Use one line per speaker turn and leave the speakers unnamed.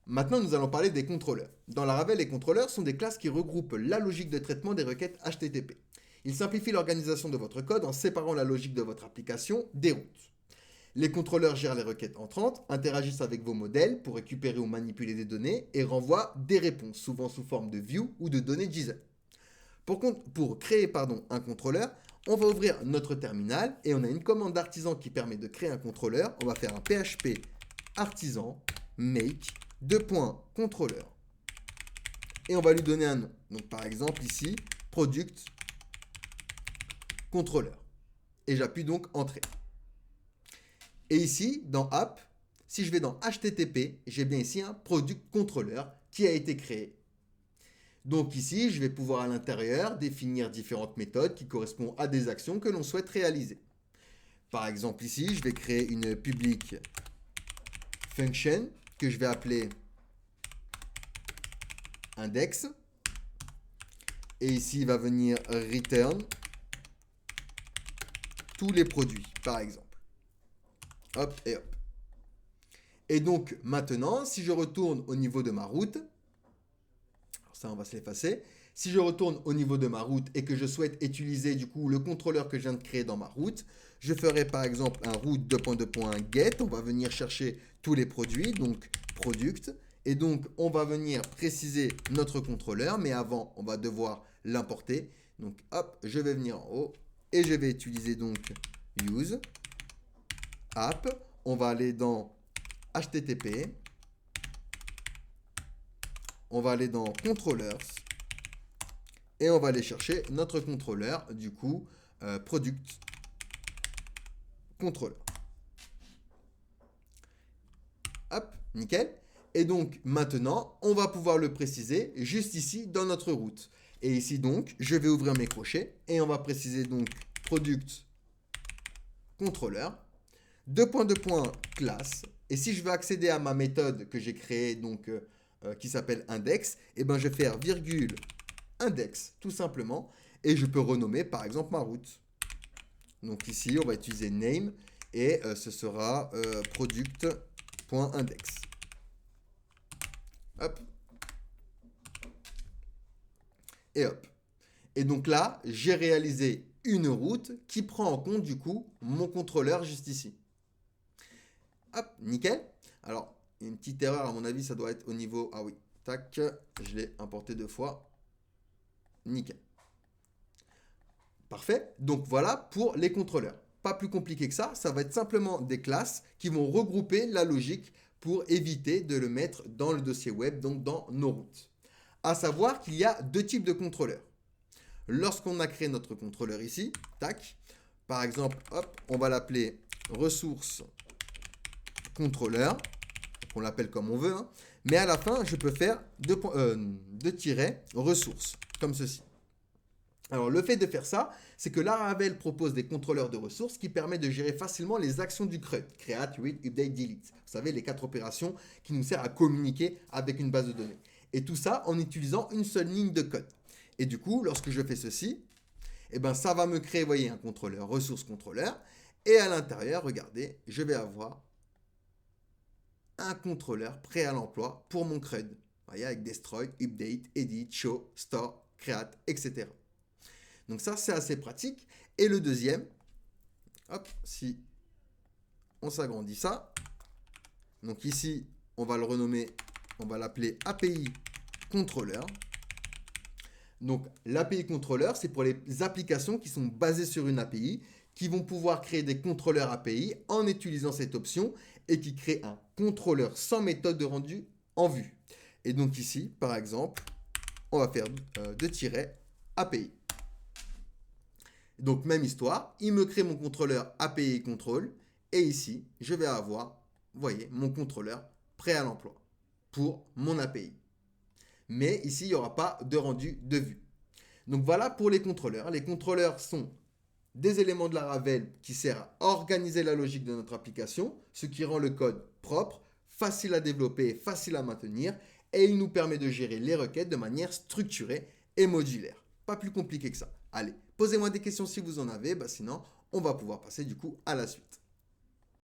Maintenant, nous allons parler des contrôleurs. Dans Laravel, les contrôleurs sont des classes qui regroupent la logique de traitement des requêtes HTTP. Ils simplifient l'organisation de votre code en séparant la logique de votre application des routes. Les contrôleurs gèrent les requêtes entrantes, interagissent avec vos modèles pour récupérer ou manipuler des données et renvoient des réponses, souvent sous forme de view ou de données JSON. Pour créer un contrôleur, on va ouvrir notre terminal et on a une commande d'artisan qui permet de créer un contrôleur. On va faire un PHP artisan make contrôleur. Et on va lui donner un nom. Donc par exemple ici, product contrôleur. Et j'appuie donc entrée. Et ici, dans app, si je vais dans HTTP, j'ai bien ici un product contrôleur qui a été créé. Donc ici, je vais pouvoir à l'intérieur définir différentes méthodes qui correspondent à des actions que l'on souhaite réaliser. Par exemple ici, je vais créer une public function que je vais appeler index. Et ici, il va venir return tous les produits, par exemple. Hop et hop. Et donc maintenant, si je retourne au niveau de ma route, ça, on va se l'effacer. Si je retourne au niveau de ma route et que je souhaite utiliser du coup le contrôleur que je viens de créer dans ma route, je ferai par exemple un route get. On va venir chercher tous les produits, donc product. Et donc, on va venir préciser notre contrôleur, mais avant, on va devoir l'importer. Donc, hop, je vais venir en haut et je vais utiliser donc use app. On va aller dans HTTP. On va aller dans controllers et on va aller chercher notre contrôleur, du coup, product controller. Hop, nickel. Et donc, maintenant, on va pouvoir le préciser juste ici dans notre route. Et ici, donc, je vais ouvrir mes crochets et on va préciser donc product controller, classe. Et si je veux accéder à ma méthode que j'ai créée, donc, qui s'appelle index, et ben je vais faire virgule index, tout simplement. Et je peux renommer, par exemple, ma route. Donc ici, on va utiliser name et ce sera product.index. Hop. Et hop. Et donc là, j'ai réalisé une route qui prend en compte du coup mon contrôleur juste ici. Hop, nickel. Alors, une petite erreur à mon avis, ça doit être au niveau... Ah oui, tac, je l'ai importé 2 fois. Nickel. Parfait. Donc voilà pour les contrôleurs. Pas plus compliqué que ça va être simplement des classes qui vont regrouper la logique pour éviter de le mettre dans le dossier web, donc dans nos routes. À savoir qu'il y a deux types de contrôleurs. Lorsqu'on a créé notre contrôleur ici, tac, par exemple, hop, on va l'appeler ressource contrôleur, on l'appelle comme on veut, hein, mais à la fin, je peux faire deux tirets ressources, comme ceci. Alors, le fait de faire ça, c'est que Laravel propose des contrôleurs de ressources qui permettent de gérer facilement les actions du CRUD, create, read, update, delete. Vous savez, les 4 opérations qui nous servent à communiquer avec une base de données. Et tout ça en utilisant une seule ligne de code. Et du coup, lorsque je fais ceci, eh ben, ça va me créer, vous voyez, un contrôleur, ressource contrôleur. Et à l'intérieur, regardez, je vais avoir un contrôleur prêt à l'emploi pour mon CRUD. Vous voyez, avec destroy, update, edit, show, store, create, etc. Donc ça, c'est assez pratique. Et le deuxième, hop, si on s'agrandit ça, donc ici, on va le renommer, on va l'appeler API Controller. Donc l'API Controller, c'est pour les applications qui sont basées sur une API, qui vont pouvoir créer des contrôleurs API en utilisant cette option et qui créent un contrôleur sans méthode de rendu en vue. Et donc ici, par exemple, on va faire deux tirets API. Donc même histoire, il me crée mon contrôleur API Control et ici, je vais avoir, vous voyez, mon contrôleur prêt à l'emploi pour mon API. Mais ici, il n'y aura pas de rendu de vue. Donc voilà pour les contrôleurs. Les contrôleurs sont des éléments de Laravel qui servent à organiser la logique de notre application, ce qui rend le code propre, facile à développer et facile à maintenir, et il nous permet de gérer les requêtes de manière structurée et modulaire. Pas plus compliqué que ça. Allez, posez-moi des questions si vous en avez, sinon on va pouvoir passer du coup à la suite.